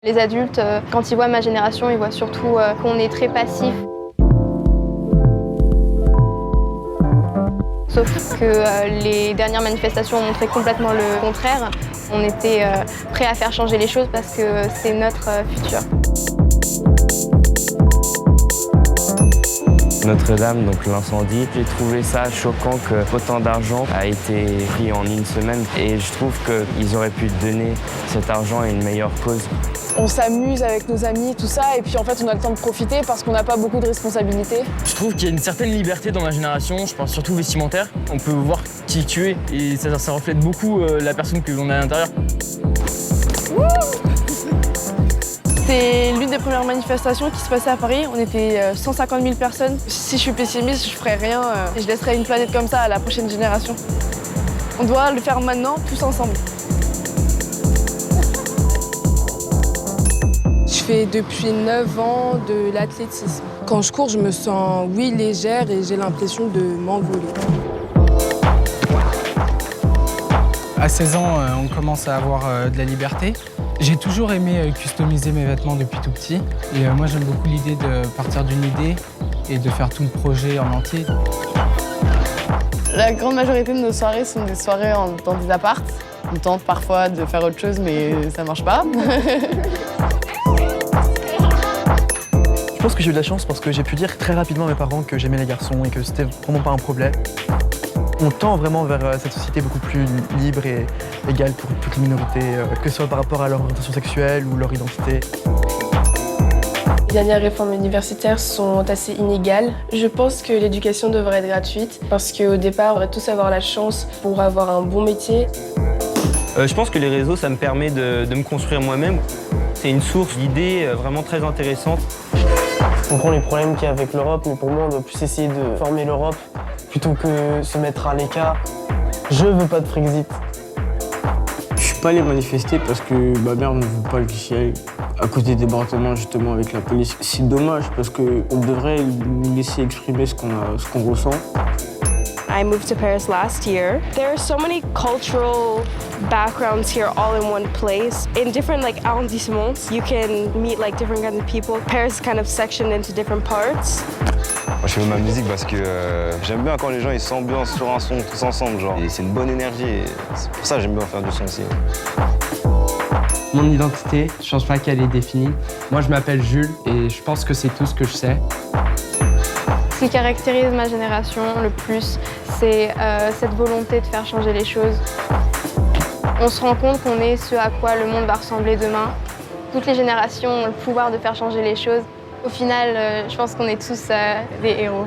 Les adultes, quand ils voient ma génération, ils voient surtout qu'on est très passif. Sauf que les dernières manifestations ont montré complètement le contraire. On était prêts à faire changer les choses parce que c'est notre futur. Notre-Dame, donc l'incendie, j'ai trouvé ça choquant que autant d'argent a été pris en une semaine et je trouve qu'ils auraient pu donner cet argent à une meilleure cause. On s'amuse avec nos amis, tout ça, et puis en fait on a le temps de profiter parce qu'on n'a pas beaucoup de responsabilités. Je trouve qu'il y a une certaine liberté dans ma génération, je pense surtout vestimentaire. On peut voir qui tu es et ça reflète beaucoup la personne que l'on a à l'intérieur. C'est l'une des premières manifestations qui se passait à Paris. On était 150 000 personnes. Si je suis pessimiste, je ferais rien et je laisserai une planète comme ça à la prochaine génération. On doit le faire maintenant, tous ensemble. Je fais depuis 9 ans de l'athlétisme. Quand je cours, je me sens, oui, légère et j'ai l'impression de m'envoler. À 16 ans, on commence à avoir de la liberté. J'ai toujours aimé customiser mes vêtements depuis tout petit. Et moi, j'aime beaucoup l'idée de partir d'une idée et de faire tout le projet en entier. La grande majorité de nos soirées sont des soirées dans des apparts. On tente parfois de faire autre chose, mais ça marche pas. Je pense que j'ai eu de la chance parce que j'ai pu dire très rapidement à mes parents que j'aimais les garçons et que c'était vraiment pas un problème. On tend vraiment vers cette société beaucoup plus libre et égale pour toutes les minorités, que ce soit par rapport à leur orientation sexuelle ou leur identité. Les dernières réformes universitaires sont assez inégales. Je pense que l'éducation devrait être gratuite parce qu'au départ, on devrait tous avoir la chance pour avoir un bon métier. Je pense que les réseaux, ça me permet de me construire moi-même. C'est une source d'idées vraiment très intéressante. Je comprends les problèmes qu'il y a avec l'Europe, mais pour moi, on doit plus essayer de former l'Europe plutôt que se mettre à l'écart. Je veux pas de Frexit. Je suis pas allé manifester parce que ma mère ne veut pas le fichier à cause des débordements justement avec la police. C'est dommage parce qu'on devrait nous laisser exprimer ce qu'on ressent. I moved to Paris last year. There are so many cultural backgrounds here all in one place. In different arrondissements, you can meet different kinds of people. Paris is kind of sectioned into different parts. Moi, je fais ma musique parce que j'aime bien quand les gens ils s'ambiancent sur un son tous ensemble, genre. Et c'est une bonne énergie. Et c'est pour ça que j'aime bien faire du son aussi. Mon identité, je pense pas qu'elle est définie. Moi, je m'appelle Jules et je pense que c'est tout ce que je sais. Ce qui caractérise ma génération le plus, c'est cette volonté de faire changer les choses. On se rend compte qu'on est ce à quoi le monde va ressembler demain. Toutes les générations ont le pouvoir de faire changer les choses. Au final, je pense qu'on est tous des héros.